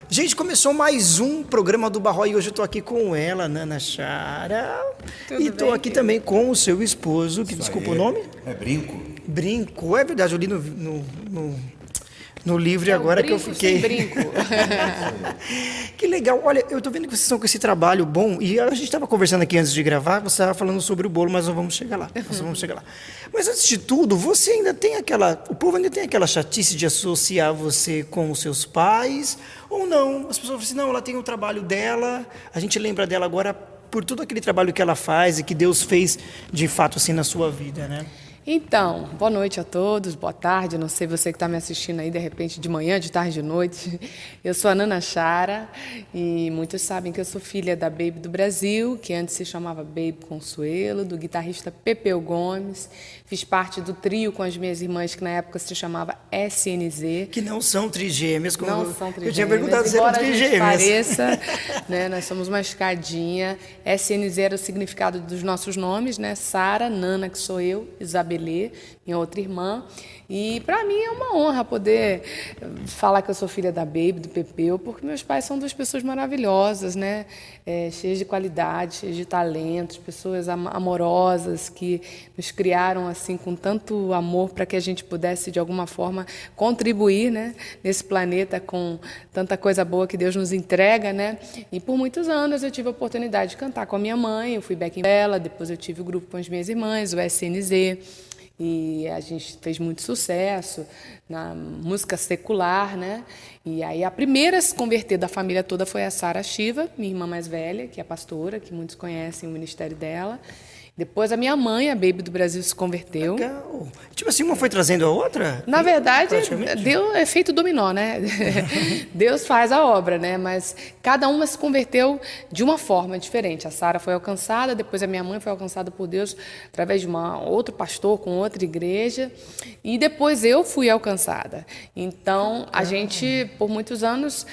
Gente, começou mais um programa do Barro e hoje eu tô aqui com ela, Nana Chara. Tudo e tô bem, aqui filho? também com o seu esposo, que Isso desculpa aí. o nome? É brinco. Brinco. É verdade, eu li no livro e É o agora que eu brinco fiquei. sem brinco. Que legal. Olha, eu tô vendo que vocês estão com esse trabalho bom e a gente estava conversando aqui antes de gravar, você estava falando sobre o bolo, mas nós vamos chegar lá. Nós vamos chegar lá. Mas antes de tudo, você ainda tem aquela. O povo ainda tem aquela chatice de associar você com os seus pais ou não? As pessoas falam assim, não, ela tem o trabalho dela, a gente lembra dela agora por todo aquele trabalho que ela faz e que Deus fez de fato assim na sua vida, né? Então, boa noite a todos, boa tarde. Não sei você que está me assistindo aí, de repente, de manhã, de tarde, de noite. Eu sou a Nana Chara e muitos sabem que eu sou filha da Baby do Brasil, que antes se chamava Baby Consuelo, do guitarrista Pepeu Gomes. Fiz parte do trio com as minhas irmãs, que na época se chamava SNZ. Que não são trigêmeas, como Não são trigêmeas. eu tinha perguntado se eram Embora a gente trigêmeas. pareça, né, nós somos uma escadinha. SNZ era o significado dos nossos nomes, né? Sara, Nana, que sou eu, Isabelê, minha outra irmã. E para mim é uma honra poder falar que eu sou filha da Baby, do Pepeu, porque meus pais são duas pessoas maravilhosas, né? Cheias de qualidade, cheias de talentos, pessoas amorosas que nos criaram assim com tanto amor para que a gente pudesse de alguma forma contribuir, né, nesse planeta com tanta coisa boa que Deus nos entrega, né? E por muitos anos eu tive a oportunidade de cantar com a minha mãe, eu fui backing dela, depois eu tive o grupo com as minhas irmãs, o SNZ. E a gente fez muito sucesso na música secular, né? E aí a primeira a se converter da família toda foi a Sara Shiva, minha irmã mais velha, que é pastora, que muitos conhecem o ministério dela. Depois a minha mãe, a Baby do Brasil, se converteu. Legal. Tipo assim, uma foi trazendo a outra? Na verdade, Praticamente? Deus é feito dominó, né? Deus faz a obra, né? Mas cada uma se converteu de uma forma diferente. A Sara foi alcançada, depois a minha mãe foi alcançada por Deus através de outro pastor com outra igreja, e depois eu fui alcançada. Então, a gente, por muitos anos,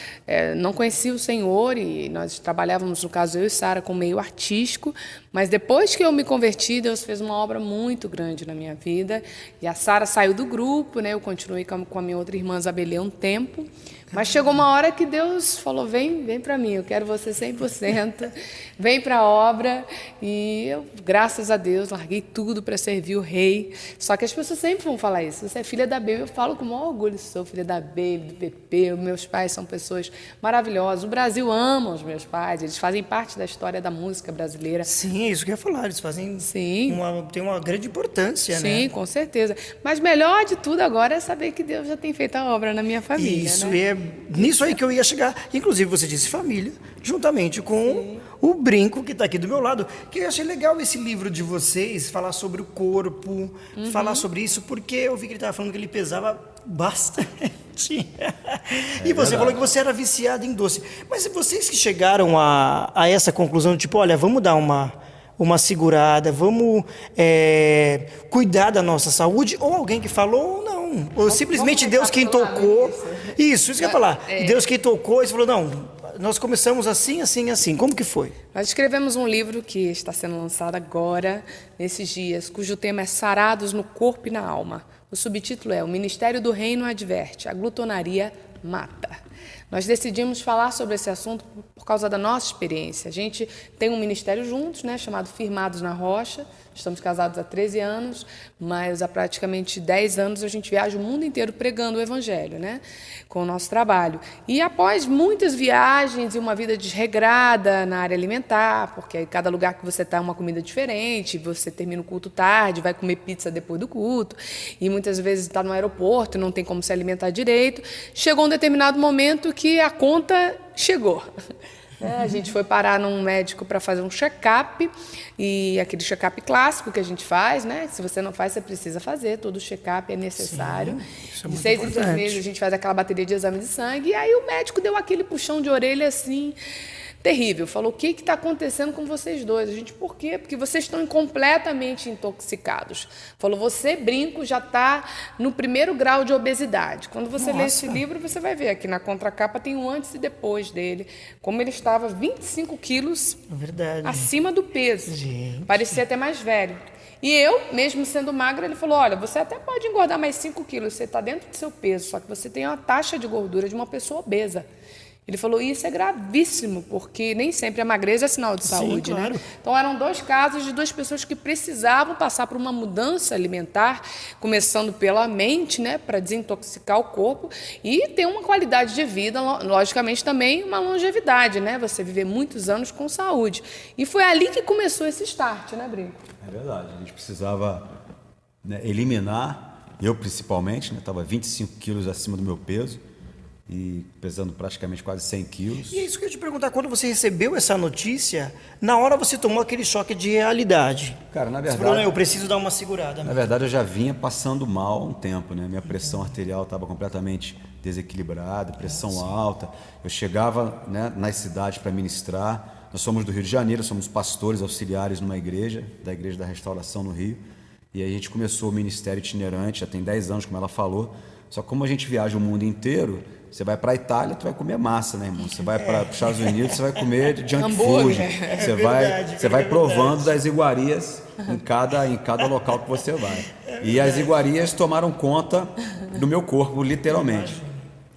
não conhecia o Senhor e nós trabalhávamos, no caso, eu e Sara, com meio artístico, mas depois que eu me converti, Deus fez uma obra muito grande na minha vida. E a Sara saiu do grupo, né? Eu continuei com a minha outra irmã, Isabelê, um tempo. Mas chegou uma hora que Deus falou, vem para mim, eu quero você 100%, vem para a obra. E eu, graças a Deus, larguei tudo para servir o rei. Só que as pessoas sempre vão falar isso, você é filha da Baby. Eu falo com o maior orgulho, sou filha da Baby, do Pepeu, meus pais são pessoas maravilhosas. O Brasil ama os meus pais, eles fazem parte da história da música brasileira. Sim, isso que eu ia falar. Eles fazem. Sim. Tem uma grande importância, né? Sim, com certeza. Mas melhor de tudo agora é saber que Deus já tem feito a obra na minha família, Isso, né? e é nisso aí que eu ia chegar. Inclusive, você disse família, juntamente com o Brinco, que está aqui do meu lado. Que eu achei legal esse livro de vocês, falar sobre o corpo, falar sobre isso, porque eu vi que ele estava falando que ele pesava bastante. E você falou que você era viciado em doce. Mas vocês que chegaram a essa conclusão, tipo, olha, vamos dar uma segurada, vamos cuidar da nossa saúde, ou alguém que falou, ou não. Ou simplesmente Deus quem tocou. Isso que eu ia falar. Deus quem tocou e falou, não, nós começamos assim, assim, assim. Como que foi? Nós escrevemos um livro que está sendo lançado agora, nesses dias, cujo tema é Sarados no Corpo e na Alma. O subtítulo é O Ministério do Reino Adverte, a glutonaria mata. Nós decidimos falar sobre esse assunto por causa da nossa experiência. A gente tem um ministério juntos, né, chamado Firmados na Rocha. Estamos casados há 13 anos, mas há praticamente 10 anos a gente viaja o mundo inteiro pregando o Evangelho, né, com o nosso trabalho. E após muitas viagens e uma vida desregrada na área alimentar, porque cada lugar que você está é uma comida diferente, você termina o culto tarde, vai comer pizza depois do culto, e muitas vezes está no aeroporto e não tem como se alimentar direito, chegou um determinado momento que a conta chegou. A gente foi parar num médico para fazer um check-up, e aquele check-up clássico que a gente faz, né? Se você não faz, você precisa fazer, todo check-up é necessário. Isso é De muito 6 em 6 importante. meses a gente faz aquela bateria de exame de sangue, e aí o médico deu aquele puxão de orelha assim, terrível. Falou, o que está acontecendo com vocês dois? A gente, por quê? Porque vocês estão completamente intoxicados. Falou, você, Brinco, já está no primeiro grau de obesidade. Quando você lê esse livro, você vai ver aqui na contracapa tem um antes e depois dele. Como ele estava 25 quilos É verdade. acima do peso. Gente. Parecia até mais velho. E eu, mesmo sendo magra, ele falou, olha, você até pode engordar mais 5 quilos, você está dentro do seu peso, só que você tem uma taxa de gordura de uma pessoa obesa. Ele falou, isso é gravíssimo, porque nem sempre a magreza é sinal de saúde, claro. né? Então, eram 2 casos de 2 pessoas que precisavam passar por uma mudança alimentar, começando pela mente, né, para desintoxicar o corpo e ter uma qualidade de vida, logicamente também uma longevidade, né? Você viver muitos anos com saúde. E foi ali que começou esse start, né, Brinco? É verdade, a gente precisava, né, eliminar, eu principalmente, né, estava 25 quilos acima do meu peso, e pesando praticamente quase 100 quilos. E é isso que eu ia te perguntar, quando você recebeu essa notícia, na hora você tomou aquele choque de realidade. Cara, na Você verdade, falou, não, eu preciso dar uma segurada. na verdade eu já vinha passando mal há um tempo, né? Minha pressão arterial estava completamente desequilibrada, pressão alta. Eu chegava, né, nas cidades para ministrar. Nós somos do Rio de Janeiro, somos pastores auxiliares numa igreja, da Igreja da Restauração no Rio. E aí a gente começou o ministério itinerante, já tem 10 anos, como ela falou. Só que como a gente viaja o mundo inteiro, você vai para a Itália, tu vai comer massa, né, irmão? Você vai para os Estados Unidos, você vai comer junk food. Você vai provando das iguarias em cada local que você vai. E as iguarias tomaram conta do meu corpo, literalmente.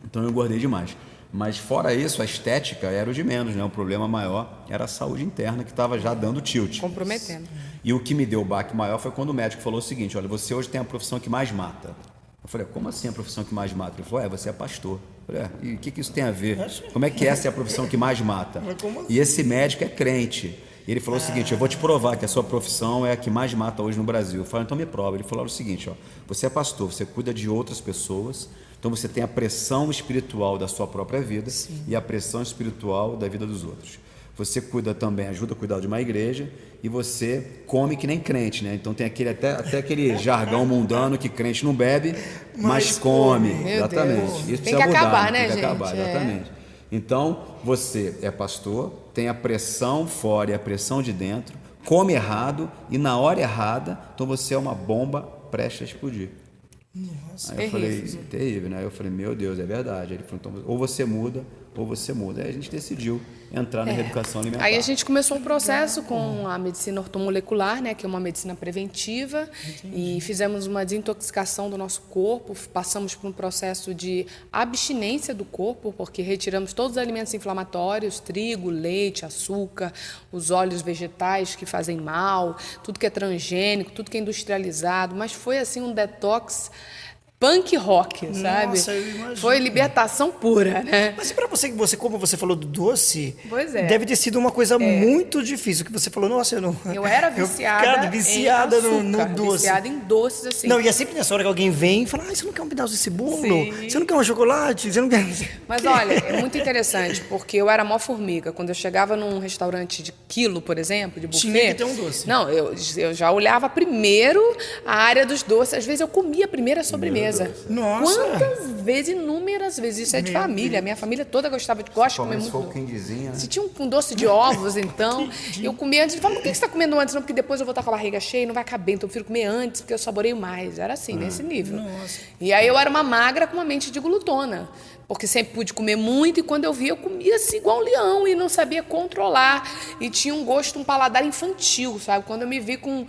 Então eu engordei demais. Mas fora isso, a estética era o de menos, né? O problema maior era a saúde interna, que estava já dando tilt. Comprometendo. E o que me deu o baque maior foi quando o médico falou o seguinte: olha, você hoje tem a profissão que mais mata. Eu falei, como assim a profissão que mais mata? Ele falou, você é pastor. Eu falei, e o que isso tem a ver? Como é que essa é a profissão que mais mata? E esse médico é crente. E ele falou o seguinte, eu vou te provar que a sua profissão é a que mais mata hoje no Brasil. Eu falei, então me prova. Ele falou o seguinte, você é pastor, você cuida de outras pessoas, então você tem a pressão espiritual da sua própria vida e a pressão espiritual da vida dos outros. Você cuida também, ajuda a cuidar de uma igreja e você come que nem crente, né? Então tem até aquele jargão mundano que crente não bebe, mas come. Exatamente. Isso tem que acabar, né, gente? Tem que acabar, exatamente. Então, você é pastor, tem a pressão fora e a pressão de dentro, come errado e na hora errada, então você é uma bomba prestes a explodir. Nossa, aí eu falei, terrível, né? Eu falei, meu Deus, é verdade. Aí ele falou, então, ou você muda, ou você muda. Aí a gente decidiu entrar na reeducação alimentar. Aí a gente começou um processo com a medicina ortomolecular, né, que é uma medicina preventiva, e fizemos uma desintoxicação do nosso corpo, passamos por um processo de abstinência do corpo, porque retiramos todos os alimentos inflamatórios, trigo, leite, açúcar, os óleos vegetais que fazem mal, tudo que é transgênico, tudo que é industrializado, mas foi assim um detox punk rock, sabe? Nossa, eu imagino. Foi libertação pura, né? Mas e para você, como você falou do doce, Pois é. deve ter sido uma coisa muito difícil, que você falou, nossa, eu não... Eu era viciada, viciada em açúcar, no doce. viciada em doces, assim. Não, e é sempre nessa hora que alguém vem e fala, você não quer um pedaço desse bolo? Sim. Você não quer um chocolate? Você não quer... Mas olha, é muito interessante, porque eu era mó formiga. Quando eu chegava num restaurante de quilo, por exemplo, de buffet... Tinha que ter um doce. Não, eu já olhava primeiro a área dos doces. Às vezes eu comia primeiro a sobremesa. Nossa. Quantas vezes, inúmeras vezes. Isso é de família. A minha família toda gosta de comer muito doce. Quindizinha, né? Se tinha um doce de ovos, então, eu comia antes. Ele falava, por que você está comendo antes? Não, porque depois eu vou estar com a barriga cheia e não vai caber. Então eu prefiro comer antes, porque eu saboreio mais. Era assim, nesse nível. Nossa. E aí eu era uma magra com uma mente de glutona. Porque sempre pude comer muito e quando eu via, eu comia assim igual um leão e não sabia controlar. E tinha um gosto, um paladar infantil, sabe? Quando eu me vi com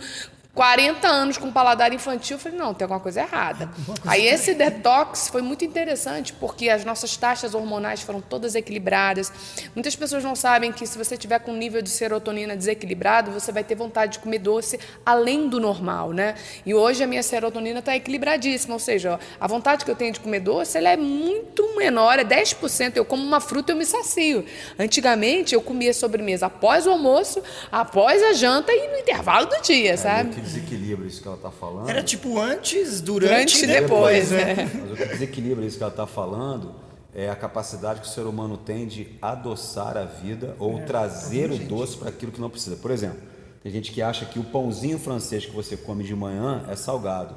40 anos com paladar infantil, eu falei, não, tem alguma coisa errada. Aí esse detox foi muito interessante, porque as nossas taxas hormonais foram todas equilibradas. Muitas pessoas não sabem que se você tiver com um nível de serotonina desequilibrado, você vai ter vontade de comer doce além do normal, né? E hoje a minha serotonina está equilibradíssima, ou seja, a vontade que eu tenho de comer doce, ela é muito menor, é 10%. Eu como uma fruta, eu me sacio. Antigamente, eu comia sobremesa após o almoço, após a janta e no intervalo do dia, sabe? Que desequilíbrio isso que ela está falando. Era tipo antes, durante e e depois, né? Mas o que desequilibra isso que ela está falando é a capacidade que o ser humano tem de adoçar a vida ou trazer o doce para aquilo que não precisa. Por exemplo, tem gente que acha que o pãozinho francês que você come de manhã é salgado,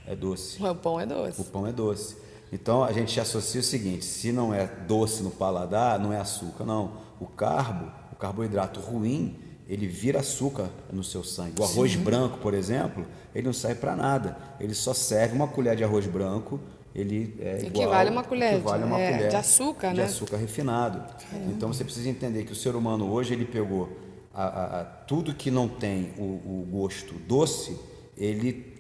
é doce. O pão é doce. O pão é doce. Então a gente associa o seguinte: se não é doce no paladar, não é açúcar, não. O carboidrato ruim, ele vira açúcar no seu sangue. O arroz branco, por exemplo, ele não serve para nada. Ele só serve uma colher de arroz branco, ele é equivale a uma colher colher de açúcar, de né? açúcar refinado. Então você precisa entender que o ser humano hoje, ele pegou tudo que não tem o gosto doce, ele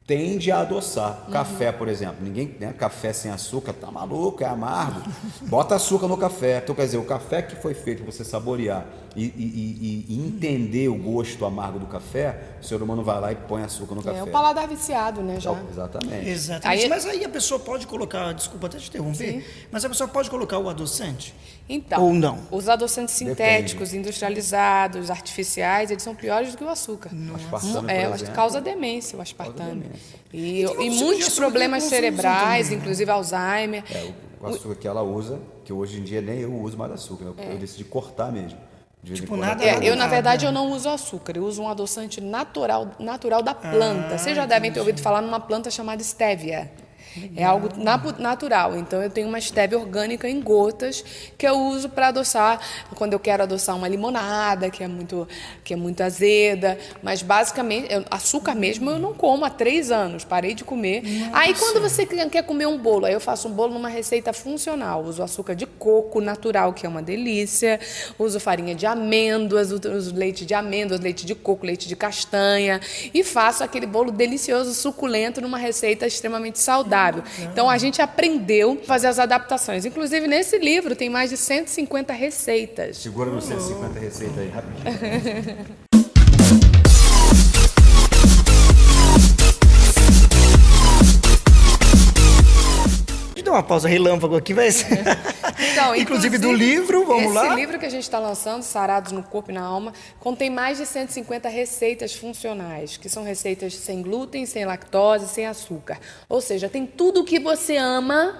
tende a adoçar. Café, por exemplo. Ninguém, né? Café sem açúcar, tá maluco, é amargo. Bota açúcar no café. Então, quer dizer, o café que foi feito para você saborear e entender o gosto amargo do café, o ser humano vai lá e põe açúcar no café. É o paladar viciado, né, já. Exatamente. Exatamente. Mas aí a pessoa pode colocar, desculpa até te interromper, mas a pessoa pode colocar o adoçante? Então, Ou não? os adoçantes sintéticos, industrializados, artificiais, eles são piores do que o açúcar. O aspartame, por exemplo, causa demência, o aspartame. E tem outros tipos de muitos açúcar problemas que consumem cerebrais, também, né? inclusive Alzheimer. O açúcar que ela usa, que hoje em dia nem eu uso mais açúcar. Eu decidi cortar mesmo. De vez em quando. nada- Eu, na verdade, eu não uso açúcar, eu uso um adoçante natural da planta. Vocês já devem ter ouvido falar numa planta chamada stevia. É algo natural. Então, eu tenho uma stevia orgânica em gotas que eu uso para adoçar, quando eu quero adoçar uma limonada, que é muito azeda. Mas, basicamente, açúcar mesmo eu não como há 3 anos. Parei de comer. Aí, quando você quer comer um bolo, aí eu faço um bolo numa receita funcional. Uso açúcar de coco natural, que é uma delícia. Uso farinha de amêndoas, uso leite de amêndoas, leite de coco, leite de castanha. E faço aquele bolo delicioso, suculento, numa receita extremamente saudável. Então, a gente aprendeu a fazer as adaptações. Inclusive, nesse livro tem mais de 150 receitas. Segura nos 150 receitas aí, rapidinho. Dá uma pausa relâmpago aqui, vai ser. Então, inclusive do livro, vamos lá. Esse livro que a gente está lançando, Sarados no Corpo e na Alma, contém mais de 150 receitas funcionais, que são receitas sem glúten, sem lactose, sem açúcar. Ou seja, tem tudo o que você ama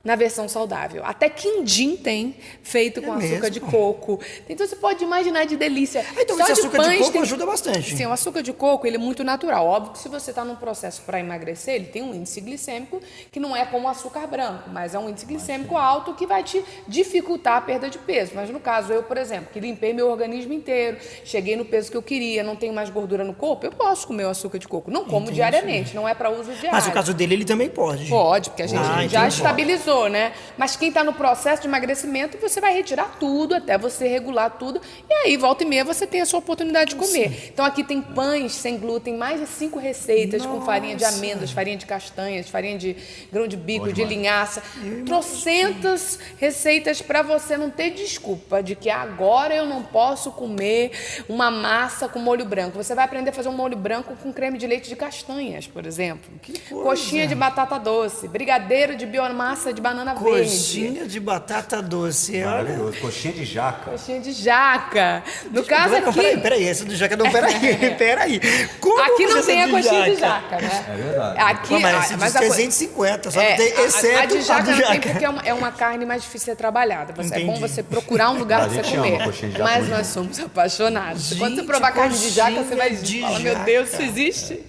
na versão saudável. Até quindim tem, feito com açúcar de coco. Então você pode imaginar de delícia. Então esse açúcar de coco ajuda bastante. Sim, o açúcar de coco ele é muito natural. Óbvio que se você está num processo para emagrecer, ele tem um índice glicêmico que não é como o açúcar branco, mas é um índice glicêmico alto que vai te dificultar a perda de peso. Mas no caso, eu, por exemplo, que limpei meu organismo inteiro, cheguei no peso que eu queria, não tenho mais gordura no corpo, eu posso comer o açúcar de coco. Não como diariamente, não é para uso diário. Mas no caso dele, ele também pode. Pode, porque a gente já então estabilizou, né? Mas quem está no processo de emagrecimento, você vai retirar tudo até você regular tudo. E aí, volta e meia, você tem a sua oportunidade de comer. Sim. Então, aqui tem pães sem glúten, mais de 5 receitas com farinha de amêndoas, farinha de castanhas, farinha de grão de bico, de linhaça. Trocentas receitas para você não ter desculpa de que agora eu não posso comer uma massa com molho branco. Você vai aprender a fazer um molho branco com creme de leite de castanhas, por exemplo. Coxinha de batata doce, brigadeiro de biomassa de banana verde. Coxinha de batata doce. Maravilhoso. Coxinha de jaca. Coxinha de jaca. No caso aqui... Peraí, essa do jaca não, peraí. Como aqui não tem a coxinha de jaca? jaca, né? É verdade. Aqui, mas 350, só tem, exceto a de jaca do não tem jaca. porque é uma carne mais difícil de ser trabalhada. É bom você procurar um lugar A para você gente ama comer. coxinha de jaca Mas muito. nós somos apaixonados. Quando você Gente, provar carne de jaca, você vai coxinha falar, de meu Deus, jaca. isso existe?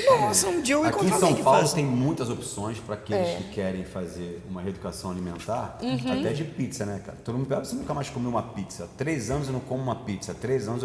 Nossa, um dia eu Aqui encontro em alguém São que Paulo faz. tem muitas opções para aqueles que querem fazer uma reeducação alimentar, até de pizza, né, cara? Todo mundo fala, você nunca mais comeu uma pizza. Há 3 anos eu não como uma pizza. Há 3 anos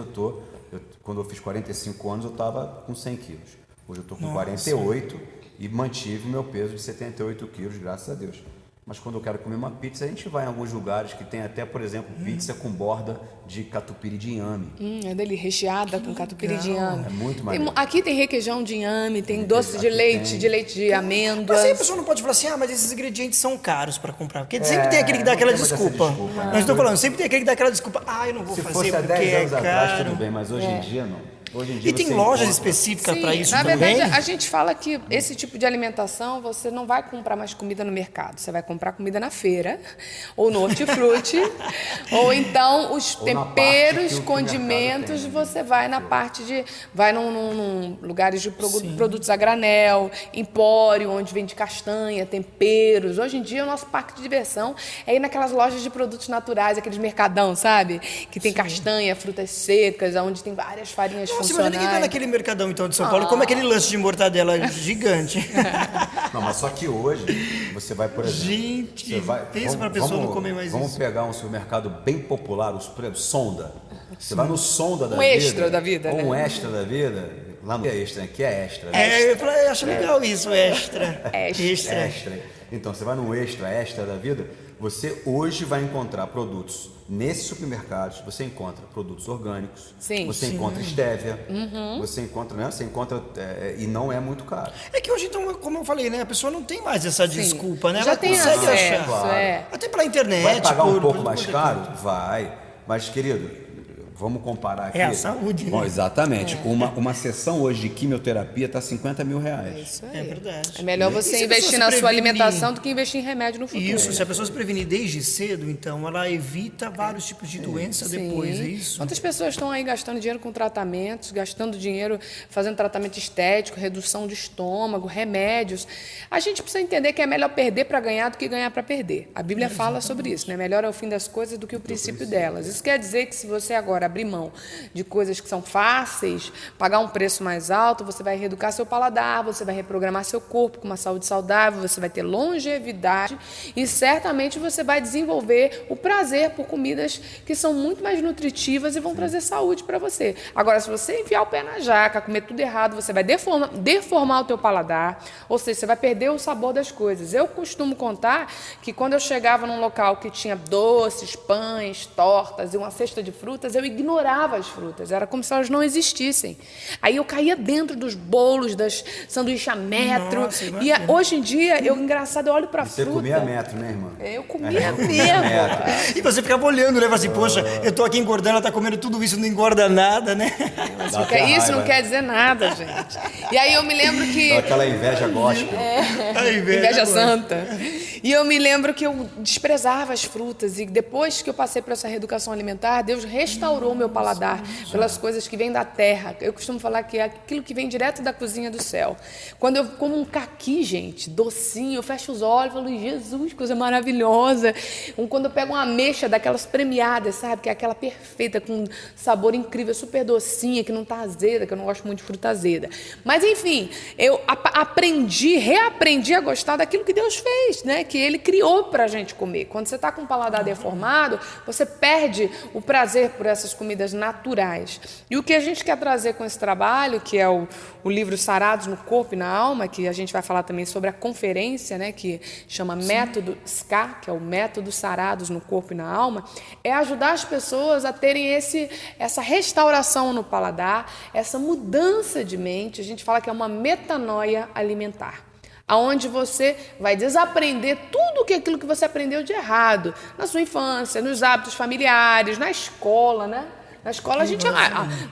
quando eu fiz 45 anos, eu estava com 100 quilos. Hoje eu estou com 48 e mantive o meu peso de 78 quilos, graças a Deus. Mas quando eu quero comer uma pizza, a gente vai em alguns lugares que tem até, por exemplo, pizza com borda de catupiry de inhame. É dele, recheada com catupiry de inhame. É muito maneiro. Aqui tem requeijão de inhame, tem doce de leite, de amêndoas. Mas aí a pessoa não pode falar assim, mas esses ingredientes são caros para comprar. Porque sempre tem aquele que dá aquela não tem essa desculpa. desculpa, né? Mas estou falando, sempre tem aquele que dá aquela desculpa. Eu não vou Se fazer fosse há porque 10 anos é atrás, caro. tudo bem, mas hoje em dia não. Hoje em dia E tem você lojas encontra- específicas para isso na também? verdade, a gente fala que esse tipo de alimentação você não vai comprar mais comida no mercado. Você vai comprar comida na feira, ou no hortifruti, ou então os Ou na temperos, parte que o condimentos, mercado tem, né? você vai na parte de... Vai num lugares de produtos a granel, empório, onde vende castanha, temperos. Hoje em dia, o nosso parque de diversão é ir naquelas lojas de produtos naturais, aqueles mercadão, sabe? Que tem castanha, frutas secas, onde tem várias farinhas Nossa, mas ninguém vai funcionais. naquele mercadão então de São Paulo. Como aquele lanche de mortadela gigante. Não, mas só que hoje você vai, por exemplo... Gente, você vai, pensa pra pessoa não comer mais vamos isso. pegar um supermercado bem popular, Sonda. Você vai no Sonda da Um vida. extra da vida, Ou né? um extra da vida. Lá no extra, aqui é extra. Eu acho legal isso, extra. Extra. Então, você vai num extra da vida, Você hoje vai encontrar produtos nesses supermercados, você encontra produtos orgânicos, Sim. você encontra estévia, você encontra, né? Você encontra e não é muito caro. É que hoje, então, como eu falei, né? A pessoa não tem mais essa desculpa, né? Já Ela tem consegue acesso, achar. claro. Até pela internet. Vai pagar um pouco por mais qualquer caro? canto. Vai. Mas, querido, vamos comparar aqui. É a saúde, né? Bom, exatamente. Uma sessão hoje de quimioterapia está R$50 mil. Isso É aí. verdade. É melhor E você se a pessoa investir se na sua prevenir? alimentação do que investir em remédio no futuro. Isso, se a pessoa se prevenir desde cedo, então ela evita vários tipos de doença depois, é isso? Quantas pessoas estão aí gastando dinheiro com tratamentos, gastando dinheiro fazendo tratamento estético, redução de estômago, remédios? A gente precisa entender que é melhor perder para ganhar do que ganhar para perder. A Bíblia fala sobre isso, né? Melhor é o fim das coisas do que o princípio delas. Isso quer dizer que se você agora abrir mão de coisas que são fáceis, pagar um preço mais alto, você vai reeducar seu paladar, você vai reprogramar seu corpo com uma saúde saudável, você vai ter longevidade e certamente você vai desenvolver o prazer por comidas que são muito mais nutritivas e vão trazer saúde para você. Agora, se você enfiar o pé na jaca, comer tudo errado, você vai deformar o teu paladar, ou seja, você vai perder o sabor das coisas. Eu costumo contar que quando eu chegava num local que tinha doces, pães, tortas e uma cesta de frutas, eu ignorava as frutas, era como se elas não existissem. Aí eu caía dentro dos bolos, das sanduíches a metro. Nossa, E imagina. hoje em dia, engraçado, eu olho pra Você fruta. comia metro, né, irmã? Eu comia Eu comia mesmo. metro. E você ficava olhando, né? Fala assim, poxa, eu tô aqui engordando, ela tá comendo tudo isso, não engorda nada, né? Dá Porque até isso raiva, não né? quer dizer nada, gente. E aí eu me lembro que... Dá aquela inveja gospel. A Inveja agora. santa. E eu me lembro que eu desprezava as frutas e depois que eu passei por essa reeducação alimentar, Deus restaurou o meu paladar pelas coisas que vêm da terra. Eu costumo falar que é aquilo que vem direto da cozinha do céu. Quando eu como um caqui, gente, docinho, eu fecho os olhos e falo, Jesus, coisa maravilhosa. Quando eu pego uma ameixa daquelas premiadas, sabe, que é aquela perfeita, com sabor incrível, super docinha, que não tá azeda, que eu não gosto muito de fruta azeda. Mas enfim, eu reaprendi a gostar daquilo que Deus fez, né? Que Ele criou pra gente comer. Quando você tá com o paladar deformado, você perde o prazer por essas comidas naturais. E o que a gente quer trazer com esse trabalho, que é o livro Sarados no Corpo e na Alma, que a gente vai falar também sobre a conferência, né, que chama Método SCA, que é o Método Sarados no Corpo e na Alma, é ajudar as pessoas a terem essa restauração no paladar, essa mudança de mente. A gente fala que é uma metanoia alimentar, aonde você vai desaprender tudo aquilo que você aprendeu de errado na sua infância, nos hábitos familiares, na escola, né? Na escola a gente,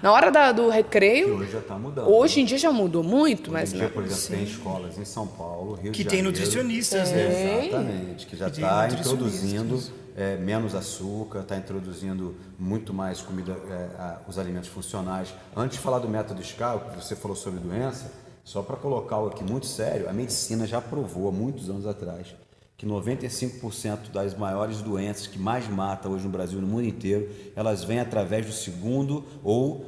na hora do recreio, Hoje já está mudando. hoje em dia já mudou muito, mas Hoje em dia, por exemplo, tem escolas em São Paulo, Rio Que de tem Janeiro. nutricionistas, né? Exatamente, que já Que tem está nutricionistas. introduzindo menos açúcar, está introduzindo muito mais comida, os alimentos funcionais. Antes de falar do método SCA, o que você falou sobre doença, só para colocar algo aqui muito sério, a medicina já provou há muitos anos atrás que 95% das maiores doenças que mais matam hoje no Brasil e no mundo inteiro, elas vêm através do segundo ou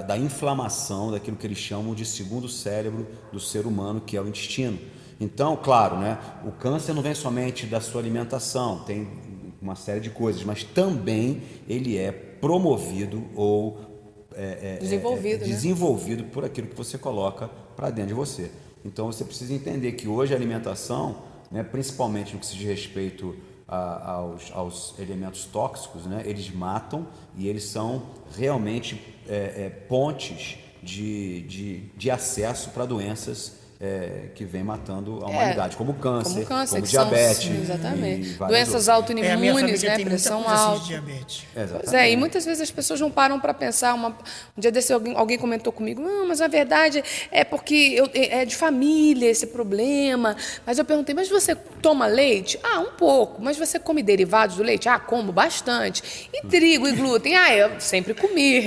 da inflamação daquilo que eles chamam de segundo cérebro do ser humano, que é o intestino. Então, claro, né, o câncer não vem somente da sua alimentação, tem uma série de coisas, mas também ele é promovido ou desenvolvido por aquilo que você coloca para dentro de você. Então, você precisa entender que hoje a alimentação, né, principalmente no que se diz respeito aos elementos tóxicos, né, eles matam e eles são realmente pontes de acesso para doenças que vem matando a humanidade, como câncer, como que diabetes. são, exatamente. E várias Doenças outras. A minha autoimunes, família né? tem muita Pressão coisa assim de alta. diabetes. Pois é, e muitas vezes as pessoas não param para pensar. Um dia desse alguém comentou comigo, não, mas na verdade é porque é de família esse problema. Mas eu perguntei, mas você toma leite? Ah, um pouco. Mas você come derivados do leite? Ah, como bastante. E trigo e glúten? Ah, eu sempre comi.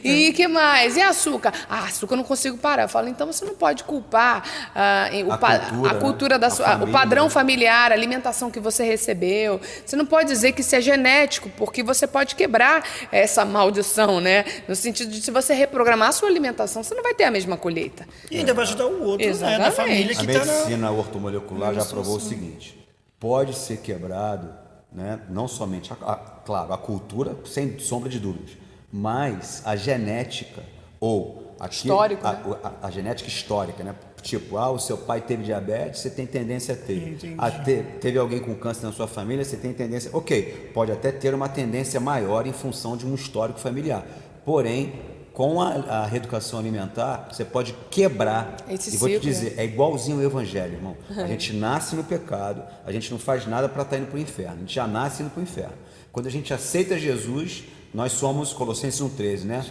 E que mais? E açúcar? Ah, açúcar eu não consigo parar. Eu falo, então você não pode culpar a cultura da sua, o padrão familiar, a alimentação que você recebeu. Você não pode dizer que isso é genético, porque você pode quebrar essa maldição, né? No sentido de, se você reprogramar a sua alimentação, você não vai ter a mesma colheita. E ainda vai ajudar o outro, né? Da Exatamente. família A que está na... medicina ortomolecular já provou o seguinte: pode ser quebrado, né, não somente, claro, a cultura, sem sombra de dúvidas, mas a genética ou Histórico, né? a genética histórica, né? Tipo, o seu pai teve diabetes, você tem tendência a ter. Teve alguém com câncer na sua família, você tem tendência... Ok, pode até ter uma tendência maior em função de um histórico familiar. Porém, com a reeducação alimentar, você pode quebrar. Esse e vou te ciclo, dizer, é igualzinho o evangelho, irmão. A gente nasce no pecado, a gente não faz nada para estar indo para o inferno. A gente já nasce indo para o inferno. Quando a gente aceita Jesus... Nós somos, Colossenses 1,13, né?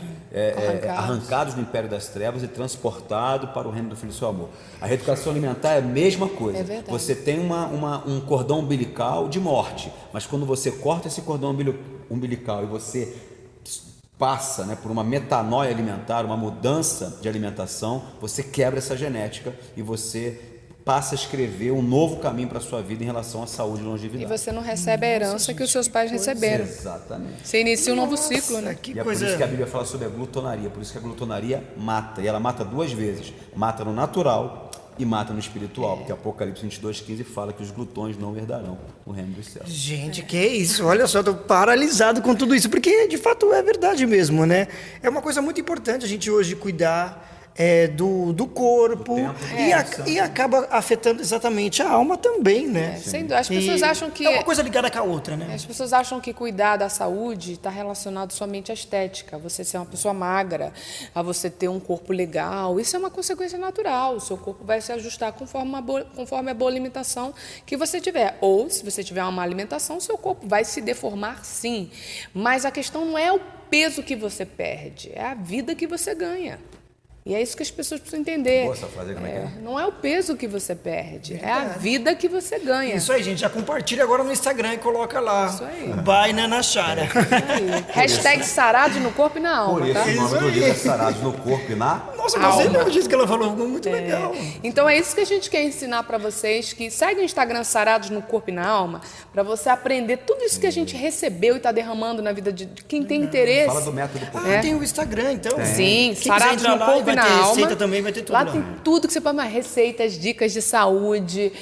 Arrancados do império das trevas e transportados para o reino do Filho do seu amor. A reeducação alimentar é a mesma coisa. É verdade. Você tem um cordão umbilical de morte, mas quando você corta esse cordão umbilical e você passa, né, por uma metanoia alimentar, uma mudança de alimentação, você quebra essa genética e você passa a escrever um novo caminho para a sua vida em relação à saúde e longevidade. E você não recebe a herança que os seus pais receberam. Exatamente. Você inicia um novo ciclo, né? Que E é coisa... por isso que a Bíblia fala sobre a glutonaria. Por isso que a glutonaria mata. E ela mata duas vezes. Mata no natural e mata no espiritual. Porque Apocalipse 22:15 fala que os glutões não herdarão o reino dos céus. Gente, que isso? Olha só, eu tô paralisado com tudo isso. Porque, de fato, é verdade mesmo, né? É uma coisa muito importante a gente hoje cuidar... do corpo e acaba afetando exatamente a alma também, né? Sem dúvida. As pessoas acham que... É uma coisa ligada com a outra, né? As pessoas acham que cuidar da saúde está relacionado somente à estética, a você ser uma pessoa magra, a você ter um corpo legal. Isso é uma consequência natural. O seu corpo vai se ajustar conforme a boa alimentação que você tiver. Ou, se você tiver uma má alimentação, o seu corpo vai se deformar, sim. Mas a questão não é o peso que você perde, é a vida que você ganha. E é isso que as pessoas precisam entender. Boa essa frase, como é que é? Não é o peso que você perde, é a vida que você ganha. Isso aí, gente. Já compartilha agora no Instagram e coloca lá. Isso aí. By Nana Chara. Hashtag sarados no corpo e na alma, Por isso tá? o nome do livro é Sarados no Corpo e na... Nossa, gostei mesmo disso que ela falou. Muito legal. Então é isso que a gente quer ensinar para vocês, que segue o Instagram Sarados no Corpo e na Alma, para você aprender tudo isso que a gente recebeu e está derramando na vida de quem tem interesse. Fala do método. Tem o Instagram, então. Sim, Quem Sarados quiser entrar no lá, Corpo e vai na ter Alma. receita também, vai ter tudo lá. lá. Tem tudo que você pode, receitas, dicas de saúde,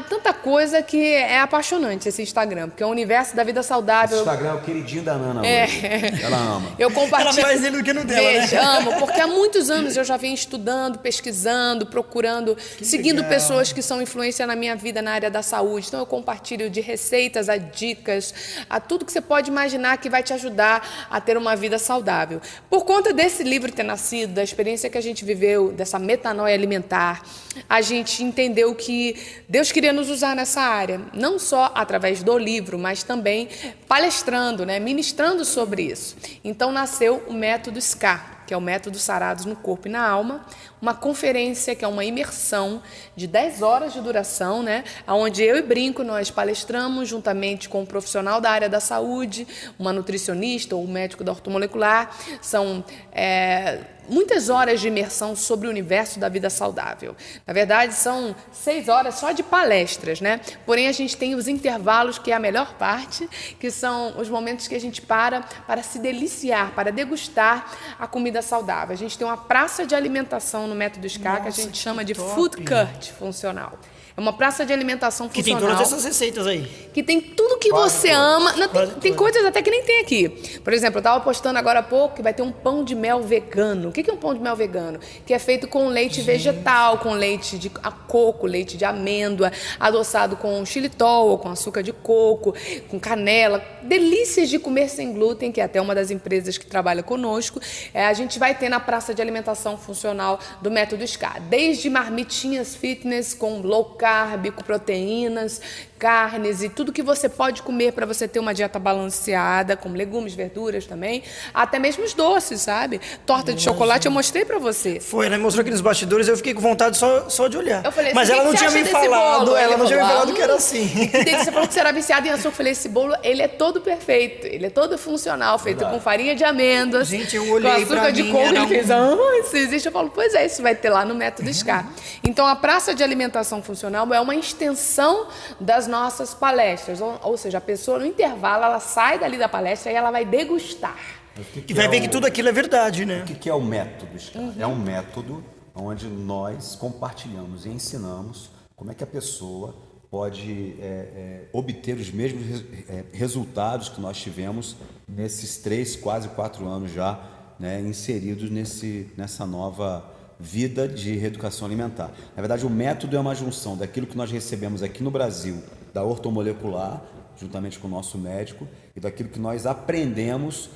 tanta coisa que é apaixonante esse Instagram, porque é o universo da vida saudável. Esse Instagram é o queridinho da Nana hoje. Ela ama. Eu compartilho. Ela mais ele do que no dela, né? Amo, porque há muitos anos eu já venho estudando, pesquisando, procurando, seguindo legal. pessoas que são influência na minha vida na área da saúde. Então eu compartilho de receitas a dicas, a tudo que você pode imaginar que vai te ajudar a ter uma vida saudável. Por conta desse livro ter nascido, da experiência que a gente viveu, dessa metanoia alimentar, a gente entendeu que Deus queria nos usar nessa área, não só através do livro, mas também palestrando, né, ministrando sobre isso. Então nasceu o método SCA, que é o método Sarados no Corpo e na Alma, uma conferência que é uma imersão de 10 horas de duração, né, onde eu e Brinco nós palestramos juntamente com um profissional da área da saúde, uma nutricionista ou um médico da ortomolecular. São muitas horas de imersão sobre o universo da vida saudável. Na verdade, são 6 horas só de palestras, né? Porém, a gente tem os intervalos, que é a melhor parte, que são os momentos que a gente para se deliciar, para degustar a comida saudável. A gente tem uma praça de alimentação no método SCA, que a gente chama de Food Court funcional. É uma praça de alimentação Que tem funcional. todas essas receitas aí. Que tem tudo que você ama. Não, tem coisas até que nem tem aqui. Por exemplo, eu estava postando agora há pouco que vai ter um pão de mel vegano. O que é um pão de mel vegano? Que é feito com leite vegetal, com leite de coco, leite de amêndoa, adoçado com xilitol ou com açúcar de coco, com canela. Delícias de comer sem glúten, que é até uma das empresas que trabalha conosco. A gente vai ter na praça de alimentação funcional do método SCA. Desde marmitinhas fitness com low carb, com proteínas, carnes e tudo que você pode comer para você ter uma dieta balanceada, com legumes, verduras também, até mesmo os doces, sabe? Torta de chocolate eu mostrei para você. Foi, ela mostrou aqui nos bastidores, eu fiquei com vontade só de olhar. Eu falei, mas ela não tinha me falado, ela não tinha me falado que era assim. Você falou que você era viciado em açúcar, eu falei, esse bolo, ele é todo perfeito, ele é todo funcional, feito com farinha de amêndoas, gente, eu olhei com açúcar pra de mim, coco, era ele fez, isso existe, eu falo, pois é, isso vai ter lá no método SCA. Então, a praça de alimentação funcional é uma extensão das nossas palestras, ou seja, a pessoa no intervalo, ela sai dali da palestra e ela vai degustar. E vai ver que tudo aquilo é verdade, né? O que é o método, SCA? É um método onde nós compartilhamos e ensinamos como é que a pessoa pode obter os mesmos resultados que nós tivemos nesses 3, quase 4 anos já, né, inseridos nessa nova vida de reeducação alimentar. Na verdade, o método é uma junção daquilo que nós recebemos aqui no Brasil, da ortomolecular, juntamente com o nosso médico, e daquilo que nós aprendemos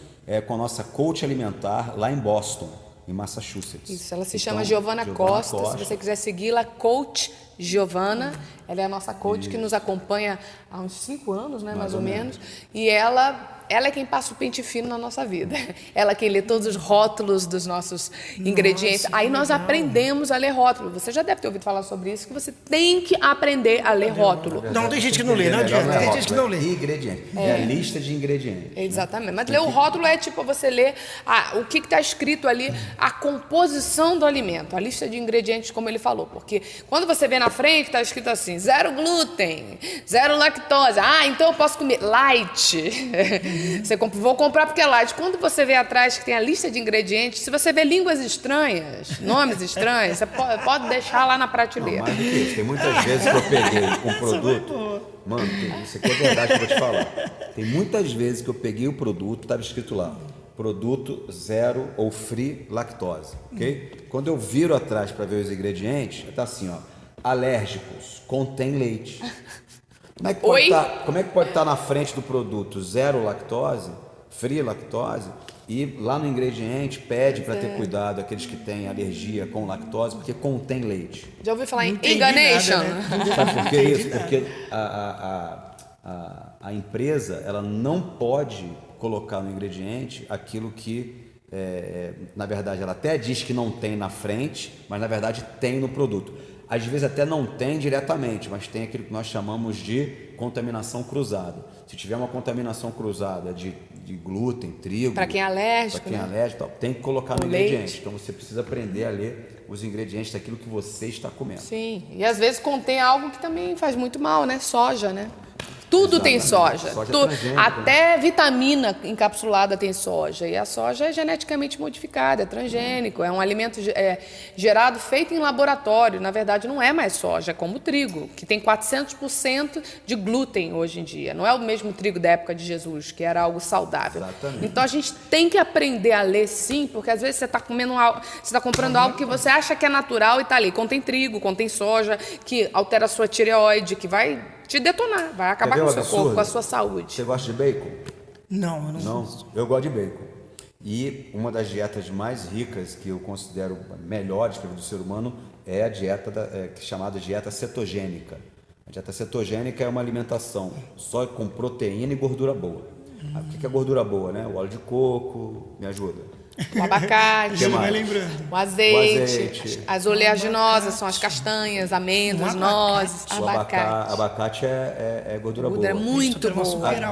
com a nossa coach alimentar lá em Boston, em Massachusetts. Isso, ela se chama Giovana Costa. Se você quiser segui-la, Coach Giovana. Ela é a nossa coach que nos acompanha há uns 5 anos, né, mais ou menos. E ela é quem passa o pente fino na nossa vida. Ela é quem lê todos os rótulos dos nossos ingredientes. Aí nós aprendemos a ler rótulo. Você já deve ter ouvido falar sobre isso, que você tem que aprender a ler rótulo. Não, tem gente que não lê, não adianta. Tem gente que não lê. Ingrediente. É a lista de ingredientes. Exatamente. Mas ler o rótulo é tipo você ler o que está escrito ali, a composição do alimento, a lista de ingredientes, como ele falou. Porque quando você vê na frente, está escrito assim, 0 glúten, 0 lactose. Ah, então eu posso comer light. Vou comprar porque é light. Quando você vê atrás que tem a lista de ingredientes, se você vê línguas estranhas, nomes estranhos, você pode deixar lá na prateleira. Não, mais do que isso. Tem muitas vezes que eu peguei um produto... Mano, isso aqui é verdade que eu vou te falar. Tem muitas vezes que eu peguei o produto, estava escrito lá, produto 0 ou free lactose, ok? Quando eu viro atrás para ver os ingredientes, está assim, ó, alérgicos, contém leite. Como é que pode estar na frente do produto 0 lactose, free lactose, e lá no ingrediente pede para ter cuidado aqueles que têm alergia com lactose, porque contém leite. Já ouviu falar em enganation? Nada, né? Sabe por que isso? Porque a empresa ela não pode colocar no ingrediente aquilo que, na verdade, ela até diz que não tem na frente, mas na verdade tem no produto. Às vezes até não tem diretamente, mas tem aquilo que nós chamamos de contaminação cruzada. Se tiver uma contaminação cruzada de glúten, trigo... Para quem é alérgico, tem que colocar no leite. ingrediente. Então você precisa aprender a ler os ingredientes daquilo que você está comendo. Sim, e às vezes contém algo que também faz muito mal, né? Soja, né? Tudo Exatamente. tem soja. Até vitamina encapsulada tem soja. E a soja é geneticamente modificada, é transgênico, é um alimento gerado, feito em laboratório. Na verdade, não é mais soja, é como o trigo, que tem 400% de glúten hoje em dia. Não é o mesmo trigo da época de Jesus, que era algo saudável. Exatamente. Então, a gente tem que aprender a ler, sim, porque às vezes você está comendo algo, você está comprando algo que você acha que é natural e está ali. Contém trigo, contém soja, que altera a sua tireoide, que vai te detonar, vai acabar com o seu corpo, com a sua saúde. Você gosta de bacon? Não, eu não gosto. Eu gosto de bacon. E uma das dietas mais ricas, que eu considero melhores para a vida do ser humano, é a dieta chamada dieta cetogênica. A dieta cetogênica é uma alimentação só com proteína e gordura boa. O que é gordura boa, né? O óleo de coco, me ajuda. O abacate, lembrando. o azeite, as oleaginosas são as castanhas, amêndoas, nozes, abacate. Abacate é gordura boa. É muito bom.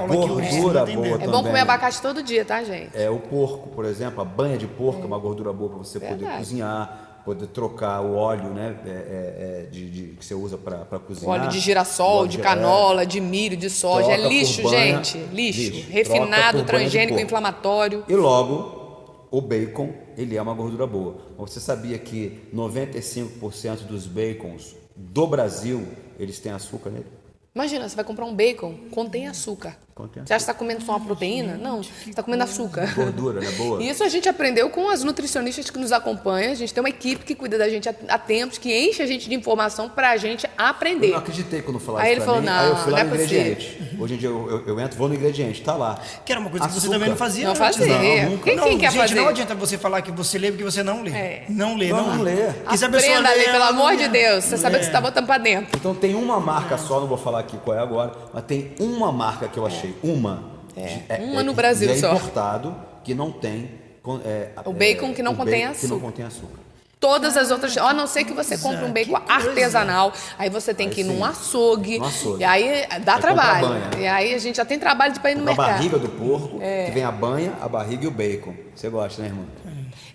Gordura boa também. É bom comer abacate todo dia, tá, gente? O porco, por exemplo, a banha de porco é uma gordura boa para você poder cozinhar, poder trocar o óleo, né, que você usa para cozinhar. O óleo de girassol, de canola, de milho, de soja. É lixo, gente. Lixo. Refinado, transgênico, inflamatório. E logo, o bacon, ele é uma gordura boa. Você sabia que 95% dos bacons do Brasil, eles têm açúcar nele? Imagina, você vai comprar um bacon, contém açúcar. Você acha que está comendo só uma proteína? Não, você está comendo açúcar. Gordura, né? Boa. E isso a gente aprendeu com as nutricionistas que nos acompanham. A gente tem uma equipe que cuida da gente há tempos, que enche a gente de informação para a gente aprender. Eu não acreditei quando falaram Aí isso ele pra mim. falou, Aí eu fui lá não no é ingrediente. Hoje em dia eu entro, vou no ingrediente, tá lá. Que era uma coisa que Açúcar. você também não fazia Não antes. fazia. Não, Quem quer gente, fazer? não adianta você falar que você lê porque você não lê. Não lê. Porque se a pessoa Aprenda a ler, lê, pelo ela amor não de lê. Deus. Você sabe o que você está botando para dentro. Então tem uma marca só, não vou falar aqui qual é agora, mas tem uma marca que eu achei. Uma no Brasil só. Importado que não tem... O bacon que não contém Que não açúcar. contém açúcar. Todas as outras, a não ser que você compre um bacon artesanal, aí você tem que ir num açougue, e aí dá trabalho. Banha, né? E aí a gente já tem trabalho para ir no A mercado. barriga do porco, que vem a banha, a barriga e o bacon. Você gosta, né, irmã?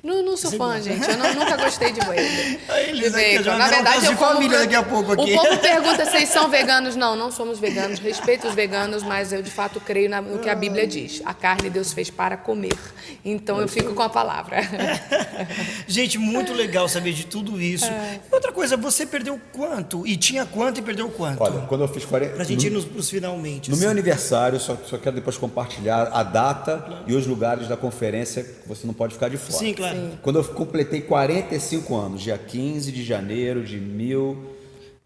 Não sou fã, gente. Eu nunca gostei de Eles aqui bacon. já Na viram verdade, caso de família daqui a pouco aqui. O povo pergunta se vocês são veganos. Não somos veganos. Respeito os veganos, mas eu de fato creio no que a Bíblia diz. A carne Deus fez para comer. Então eu fico com a palavra. Gente, muito legal. legal saber de tudo isso. E outra coisa, você perdeu quanto? E tinha quanto e perdeu quanto? Olha, quando eu fiz 40... Pra gente ir pros finalmente. No assim. meu aniversário, só quero depois compartilhar a data e os lugares da conferência que você não pode ficar de fora. Sim, claro. Sim. Quando eu completei 45 anos, dia 15 de janeiro de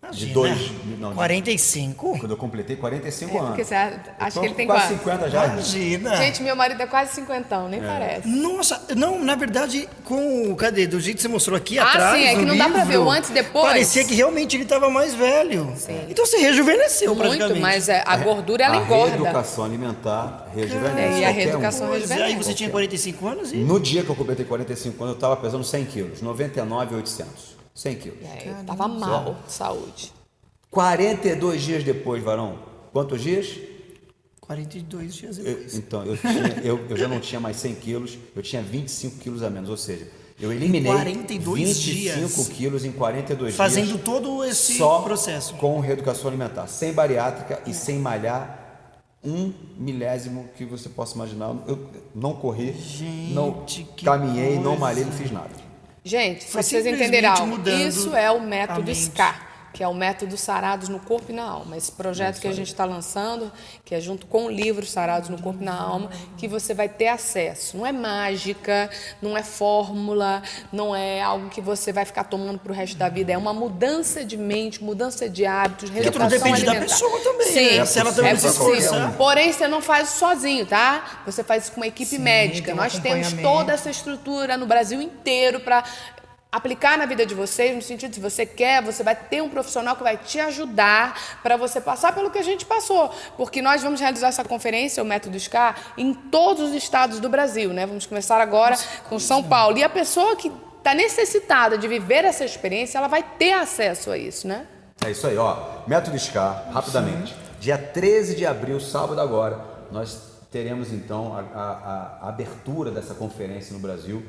Imagina, 45? Quando eu completei 45 anos. Porque você acha que ele tem quase quase 50 já. Imagina. Gente, meu marido é quase 50, nem parece. Nossa, não, na verdade, cadê? Do jeito que você mostrou aqui Ah, atrás, sim, é que no não dá pra ver livro, o antes e depois. Parecia que realmente ele estava mais velho. Sim. Então você rejuvenesceu Muito, praticamente. mas a gordura, ela engorda. A reeducação alimentar rejuvenesce. E a qualquer um. reeducação Pois é, aí rejuvenesce. você tinha 45 anos e... No dia que eu completei 45 anos, eu estava pesando 100 quilos, 99,800. 100 quilos. Eu tava mal de saúde. 42 dias depois, varão. Quantos dias? 42 dias depois. Eu já não tinha mais 100 quilos, eu tinha 25 quilos a menos. Ou seja, eu eliminei 42 25 dias. quilos em 42 Fazendo dias. todo esse Só processo. com reeducação alimentar, sem bariátrica e sem malhar 1 milésimo que você possa imaginar. Eu não corri, não que caminhei, não coisa. malhei, não fiz nada. Gente, Foi pra vocês simplesmente entenderem algo, mudando isso é o método a mente. SCAR, que é o método Sarados no Corpo e na Alma. Esse projeto que a gente está lançando, que é junto com o livro Sarados no Corpo e na Alma, que você vai ter acesso. Não é mágica, não é fórmula, não é algo que você vai ficar tomando pro resto da vida. É uma mudança de mente, mudança de hábitos, Tudo reeducação depende alimentar. da pessoa também, Sim, né? Se ela também é se possível. esforçar. Porém, você não faz isso sozinho, tá? Você faz isso com uma equipe Sim, médica. tem um Nós temos acompanhamento. toda essa estrutura no Brasil inteiro para aplicar na vida de vocês, no sentido de se você quer, você vai ter um profissional que vai te ajudar para você passar pelo que a gente passou, porque nós vamos realizar essa conferência, o Método SCAR, em todos os estados do Brasil, né? Vamos começar agora com São Paulo, e a pessoa que está necessitada de viver essa experiência, ela vai ter acesso a isso, né? É isso aí, ó. Método SCAR, rapidamente. Dia 13 de abril, sábado agora, nós teremos então a abertura dessa conferência no Brasil.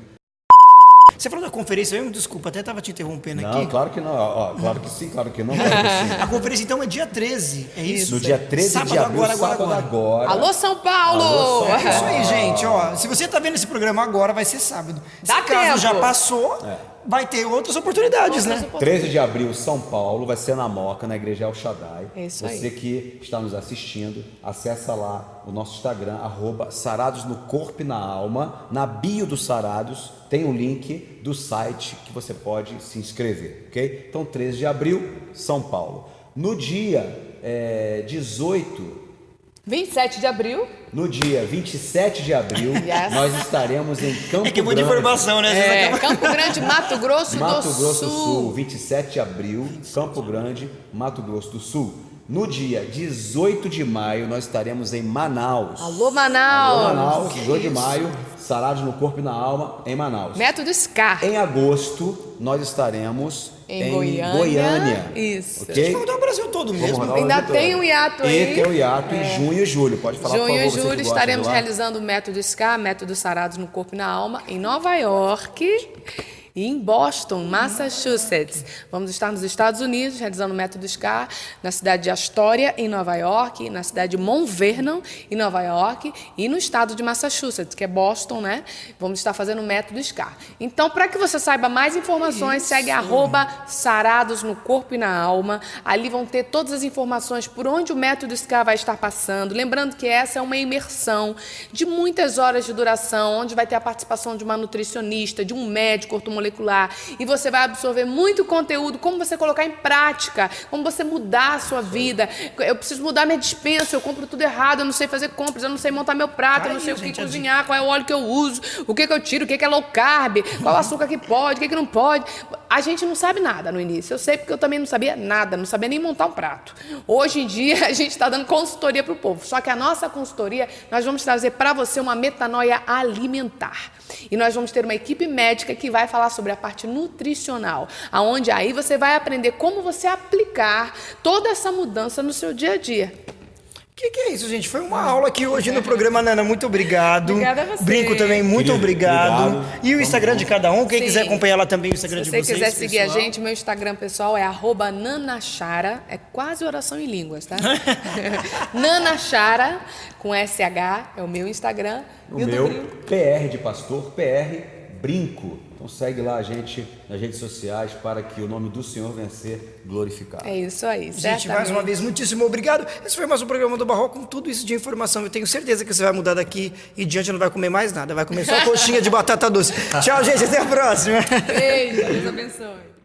Você falou da conferência, eu me desculpa, até estava te interrompendo Não, aqui. claro que não. Ó, claro que sim, claro que não. Claro que sim. A conferência então é dia 13, é isso? No dia 13 Sábado de abril, agora. sábado agora. Alô, São Paulo! Alô, São Paulo. É isso aí, gente, ó. Se você tá vendo esse programa agora, vai ser sábado. Dá Se caso tempo. já passou, vai ter outras oportunidades, né? 13 de abril, São Paulo, vai ser na Moca, na Igreja El Shaddai. É isso aí. Você que está nos assistindo, acessa lá o nosso Instagram, @Sarados no Corpo e na Alma. Na bio do Sarados tem um link do site que você pode se inscrever, ok? Então, 13 de abril, São Paulo. No dia 27 de abril. No dia 27 de abril, Yes. nós estaremos em Campo É que é muita Grande. informação, né? Às vezes acaba- Campo Grande, Mato Grosso Mato do Grosso do Sul. Sul, 27 de abril, Campo Grande, Mato Grosso do Sul. No dia 18 de maio, nós estaremos em Manaus. Alô, Manaus. Alô, Manaus, 18 de maio, Sarados no Corpo e na Alma, em Manaus. Método SCAR. Em agosto, nós estaremos Em em Goiânia. Isso. Ok? Vamos rodar o Brasil todo Vamos mesmo. rodar o Ainda Brasil tem todo. um hiato aí. E tem o hiato em junho e julho. Pode falar, por Junho favor, e você que julho gosta estaremos de lá. realizando o Método SCAR, Método Sarados no Corpo e na Alma, em Nova York e em Boston, Massachusetts. Vamos estar nos Estados Unidos realizando o Método SCAR na cidade de Astoria, em Nova York, na cidade de Mount Vernon, em Nova York, e no estado de Massachusetts, que é Boston, né? Vamos estar fazendo o Método SCAR. Então, para que você saiba mais informações, segue @Sarados no Corpo e na Alma. Ali vão ter todas as informações por onde o Método SCAR vai estar passando. Lembrando que essa é uma imersão de muitas horas de duração, onde vai ter a participação de uma nutricionista, de um médico ortomolecular, e você vai absorver muito conteúdo, como você colocar em prática, como você mudar a sua vida. Eu preciso mudar minha despensa, eu compro tudo errado, eu não sei fazer compras, eu não sei montar meu prato, eu não sei o que cozinhar, qual é o óleo que eu uso, o que eu tiro, o que é low carb, qual açúcar que pode, o que não pode. A gente não sabe nada no início. Eu sei porque eu também não sabia nada, não sabia nem montar um prato. Hoje em dia, a gente está dando consultoria para o povo. Só que a nossa consultoria, nós vamos trazer para você uma metanoia alimentar. E nós vamos ter uma equipe médica que vai falar sobre a parte nutricional, aonde aí você vai aprender como você aplicar toda essa mudança no seu dia a dia. Que é isso, gente? Foi uma aula aqui hoje no programa, Nana. Muito obrigado. Obrigada a você. Brinco também, muito Querido, obrigado. obrigado. E o Instagram de cada um, quem Sim. quiser acompanhar lá também o Instagram de Se vocês. você quiser seguir pessoal. a gente, meu Instagram pessoal é @nanachara, é quase oração em línguas, tá? Nanachara, com SH, é o meu Instagram. O E do meu, Brinco? PR de Pastor, PR Brinco. Então segue lá a gente nas redes sociais para que o nome do Senhor venha a ser glorificado. É isso aí, Gente, certamente. mais uma vez, muitíssimo obrigado. Esse foi mais um programa do Barroco com tudo isso de informação. Eu tenho certeza que você vai mudar daqui e diante, não vai comer mais nada. Vai comer só coxinha de batata doce. Tchau, gente. Até a próxima. Beijo, Deus abençoe.